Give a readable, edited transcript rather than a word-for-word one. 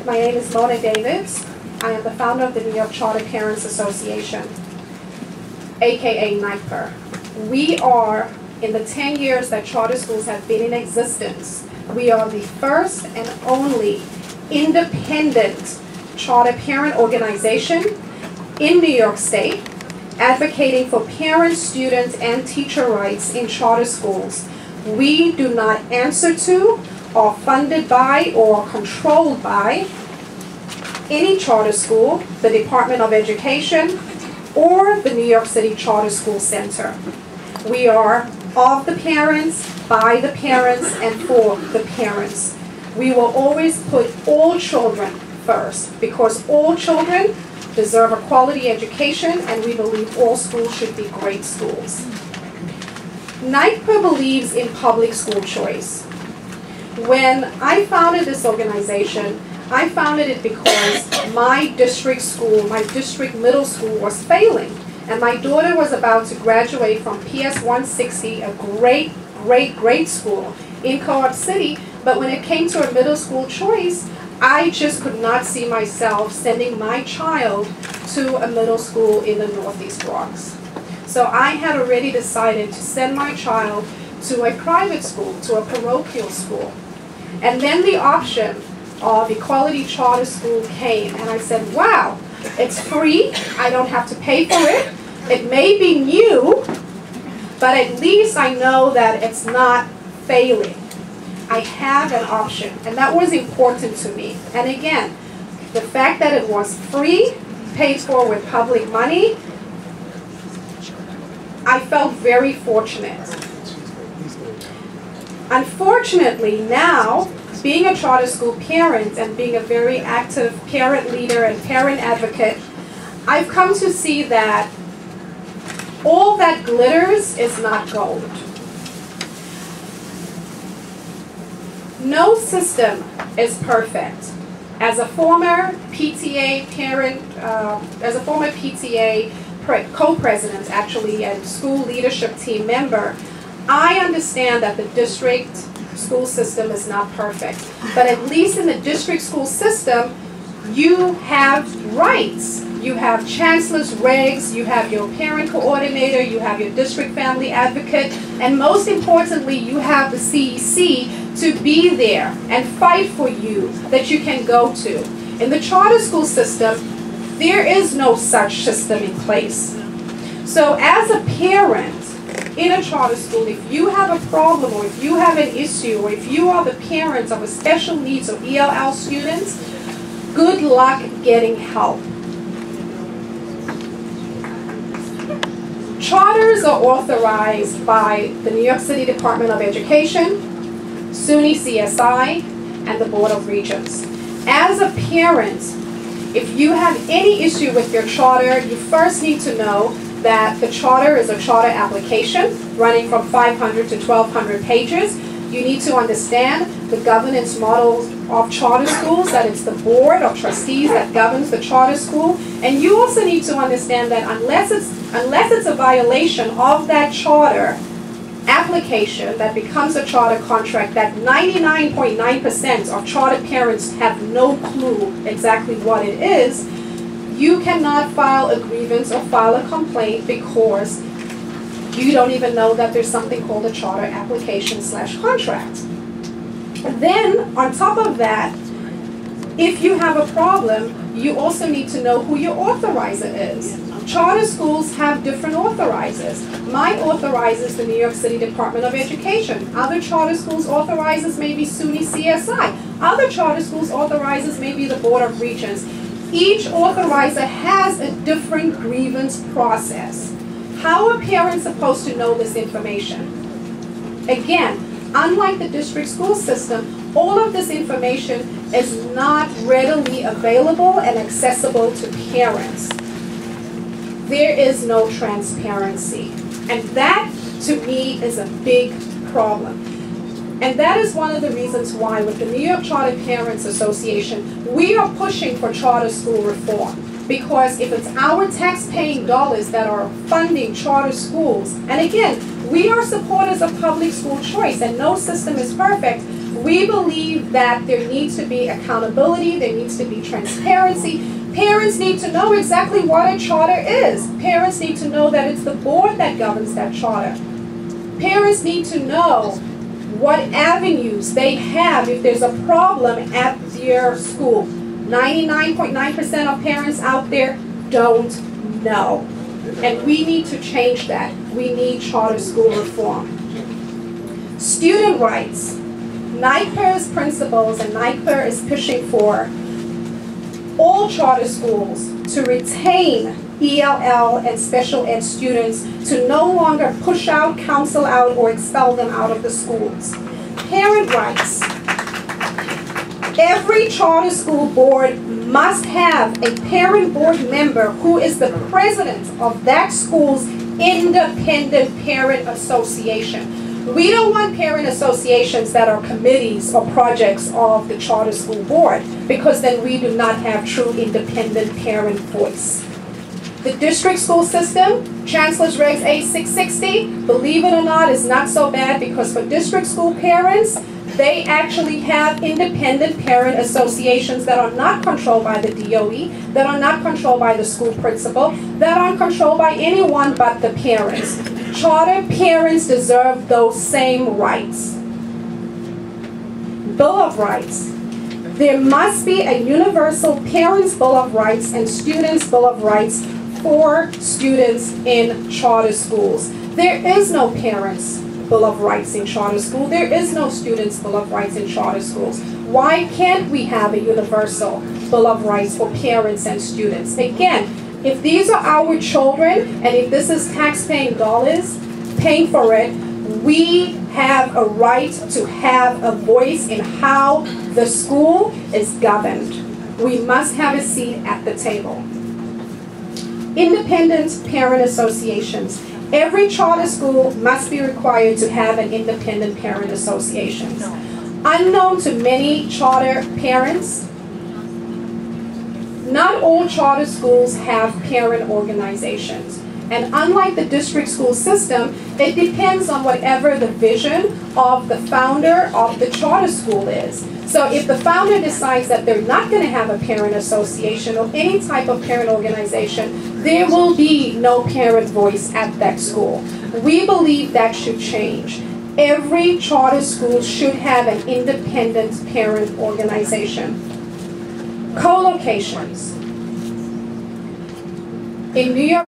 My name is Mona Davids. I am the founder of the New York Charter Parents Association, aka NYPER. We are, in the 10 years that charter schools have been in existence, we are the first and only independent charter parent organization in New York State advocating for parents, students, and teacher rights in charter schools. We do not answer to, or funded by, or controlled by any charter school, the Department of Education, or the New York City Charter School Center. We are of the parents, by the parents, and for the parents. We will always put all children first because all children deserve a quality education, and we believe all schools should be great schools. NYPER believes in public school choice. When I founded this organization, I founded it because my district school, my district middle school was failing. And my daughter was about to graduate from PS 160, a great school in Co-op City. But when it came to a middle school choice, I just could not see myself sending my child to a middle school in the Northeast Bronx. So I had already decided to send my child to a private school, to a parochial school. And then the option of equality charter school came, and I said, wow, it's free, I don't have to pay for it. It may be new, but at least I know that it's not failing. I have an option, and that was important to me. And again, the fact that it was free, paid for with public money, I felt very fortunate. Unfortunately, now, being a charter school parent and being a very active parent leader and parent advocate, I've come to see that all that glitters is not gold. No system is perfect. As a former PTA parent, as a former PTA co-president actually and school leadership team member, I understand that the district school system is not perfect. But at least in the district school system, you have rights. You have chancellor's regs, you have your parent coordinator, you have your district family advocate, and most importantly, you have the CEC to be there and fight for you that you can go to. In the charter school system, there is no such system in place. So as a parent in a charter school, if you have a problem or if you have an issue or if you are the parents of a special needs or ELL students, good luck getting help. Charters are authorized by the New York City Department of Education, SUNY CSI, and the Board of Regents. As a parent, if you have any issue with your charter, you first need to know that the charter is a charter application running from 500 to 1,200 pages. You need to understand the governance models of charter schools, that it's the board of trustees that governs the charter school. And you also need to understand that unless it's a violation of that charter application that becomes a charter contract, that 99.9% of charter parents have no clue exactly what it is, you cannot file a grievance or file a complaint because you don't even know that there's something called a charter application / contract. And then, on top of that, if you have a problem, you also need to know who your authorizer is. Charter schools have different authorizers. My authorizer is the New York City Department of Education. Other charter schools authorizers may be SUNY CSI. Other charter schools authorizers may be the Board of Regents. Each authorizer has a different grievance process. How are parents supposed to know this information? Again, unlike the district school system, all of this information is not readily available and accessible to parents. There is no transparency. And that, to me, is a big problem. And that is one of the reasons why with the New York Charter Parents Association, we are pushing for charter school reform. Because if it's our tax-paying dollars that are funding charter schools, and again, we are supporters of public school choice and no system is perfect, We believe that there needs to be accountability, there needs to be transparency. Parents need to know exactly what a charter is. Parents need to know that it's the board that governs that charter. Parents need to know what avenues they have if there's a problem at their school. 99.9% of parents out there don't know. And we need to change that. We need charter school reform. Student rights. NIPER's principles, and NIPER is pushing for all charter schools to retain ELL and special ed students, to no longer push out, counsel out, or expel them out of the schools. Parent rights. Every charter school board must have a parent board member who is the president of that school's independent parent association. We don't want parent associations that are committees or projects of the charter school board, because then we do not have true independent parent voice. The district school system, Chancellor's Regs A660, believe it or not, is not so bad, because for district school parents, they actually have independent parent associations that are not controlled by the DOE, that are not controlled by the school principal, that aren't controlled by anyone but the parents. Charter parents deserve those same rights. Bill of Rights. There must be a universal Parents' Bill of Rights and Students' Bill of Rights for students in charter schools. There is no Parents' Bill of Rights in charter school. There is no Students' Bill of Rights in charter schools. Why can't we have a universal Bill of Rights for parents and students? Again, if these are our children, and if this is tax-paying dollars paying for it, we have a right to have a voice in how the school is governed. We must have a seat at the table. Independent parent associations. Every charter school must be required to have an independent parent association. Unknown to many charter parents, not all charter schools have parent organizations. And unlike the district school system, it depends on whatever the vision of the founder of the charter school is. So if the founder decides that they're not going to have a parent association or any type of parent organization, there will be no parent voice at that school. We believe that should change. Every charter school should have an independent parent organization. Co-locations. In New York,